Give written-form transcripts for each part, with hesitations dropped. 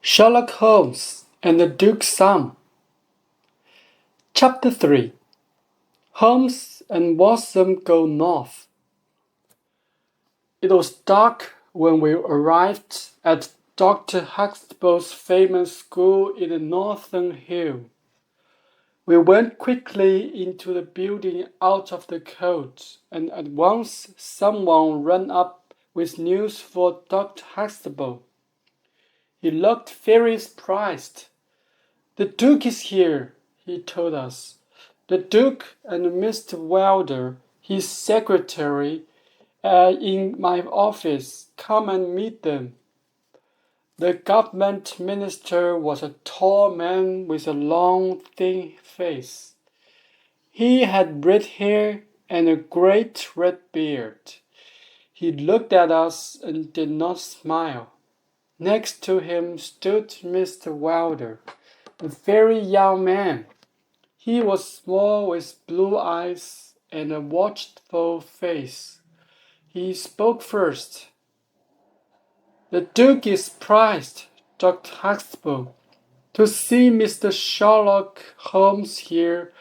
Sherlock Holmes and the Duke's Son. Chapter 3. Holmes and Watson go north. It was dark when we arrived at Dr. Huxtable's famous school in the northern hill. We went quickly into the building out of the cold, and at once someone ran up with news for Dr. Huxtable. He looked very surprised. "The Duke is here," he told us. "The Duke and Mr. Wilder, his secretary, are in my office. Come and meet them." The government minister was a tall man with a long, thin face. He had red hair and a great red beard. He looked at us and did not smile. Next to him stood Mr. Wilder, a very young man. He was small with blue eyes and a watchful face. He spoke first. "The Duke is surprised, Dr. Huxtable, to see Mr. Sherlock Holmes here.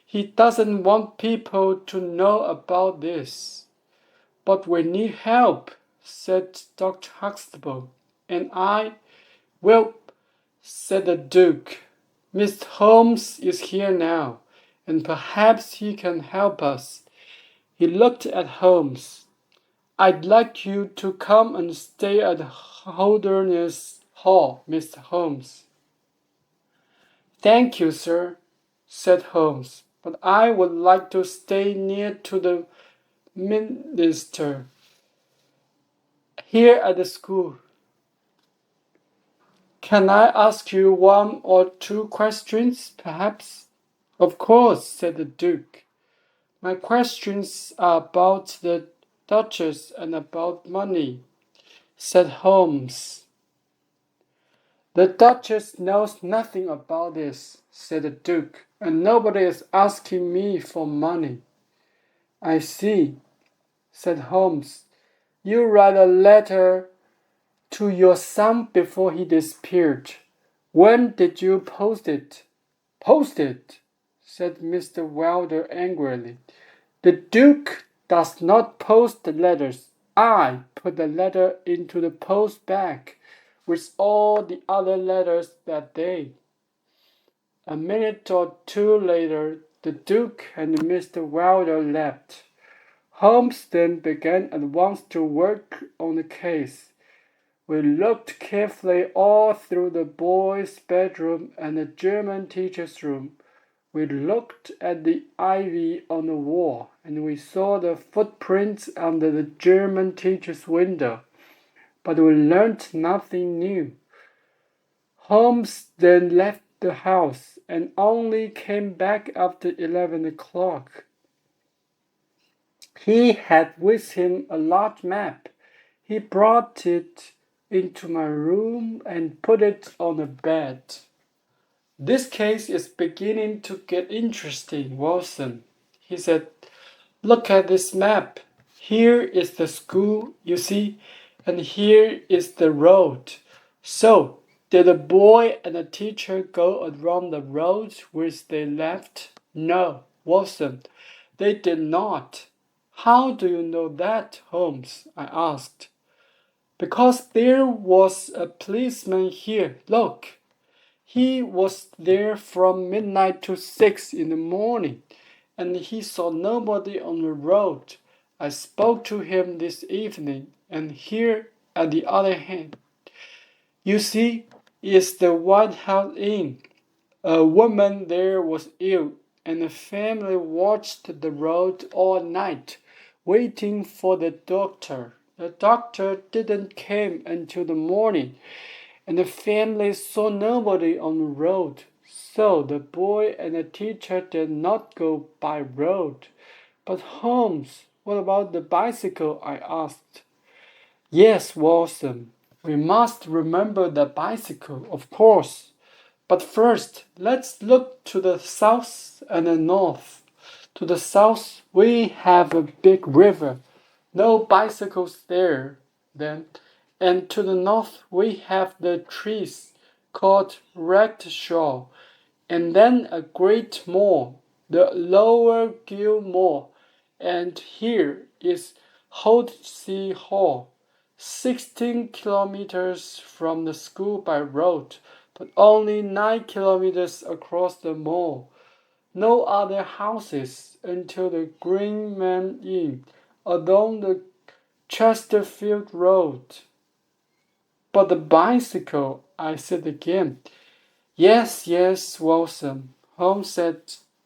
He doesn't want people to know about this." "But we need help," said Dr. Huxtable. "And well," said the Duke, "Mr. Holmes is here now, and perhaps he can help us." He looked at Holmes. "I'd like you to come and stay at Holderness Hall, Mr. Holmes." "Thank you, sir," said Holmes, "but I would like to stay near to the minister here at the school." "Can I ask you one or two questions, perhaps?" "Of course," said the Duke. "My questions are about the Duchess and about money," said Holmes. "The Duchess knows nothing about this," said the Duke, "and nobody is asking me for money." "I see," said Holmes. "You write a letter to your son before he disappeared. When did you post it?" "Post it?" said Mr. Wilder angrily. "The Duke does not post the letters. I put the letter into the post bag with all the other letters that day." A minute or two later, the Duke and Mr. Wilder left. Holmes then began at once to work on the case. We looked carefully all through the boys' bedroom and the German teacher's room. We looked at the ivy on the wall, and we saw the footprints under the German teacher's window, but we learnt nothing new. Holmes then left the house and only came back after 11 o'clock. He had with him a large map. He brought it into my room and put it on the bed. "This case is beginning to get interesting, Watson," he said. "Look at this map. Here is the school, you see, and here is the road. So, did the boy and the teacher go around the road which they left?" "No, Watson, they did not." "How do you know that, Holmes?" I asked. "Because there was a policeman here. Look. He was there from midnight to 6 in the morning, and he saw nobody on the road. I spoke to him this evening, and here, at the other hand, you see, is the White House Inn. A woman there was ill, and the family watched the road all night, waiting for the doctor. The doctor didn't come until the morning, and the family saw nobody on the road. So the boy and the teacher did not go by road." "But Holmes, what about the bicycle?" I asked. "Yes, Watson, we must remember the bicycle, of course. But first, let's look to the south and the north. To the south, we have a big river. No bicycles there, then. And to the north, we have the trees. called Wrecked and then a great mall, the Lower Gill Mall, and here is Holt Hall, 16 kilometers from the school by road, but only 9 kilometers across the mall. No other houses until the Green Man Inn along the Chesterfield Road. But the bicycle, I said again. Yes, Watson, Holmes said.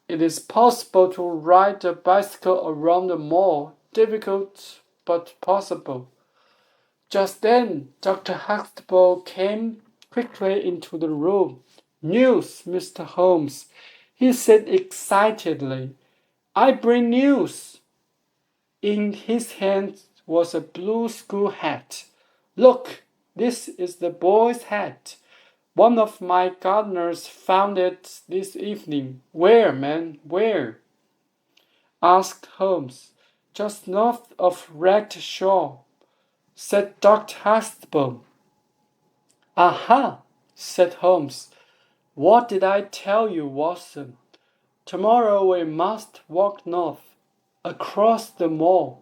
It is possible to ride a bicycle around the mall. Difficult, but possible. Just then, Dr. Huxtable came quickly into the room. News, Mr. Holmes, he said excitedly. I bring news. In his hand was a blue school hat. Look, this is the boy's hat. One of my gardeners found it this evening. Where, man, where? Asked Holmes. Just north of Wrecked Shore, said Dr. Huxtable. Aha, said Holmes. What did I tell you, Watson? Tomorrow we must walk north, across the moor.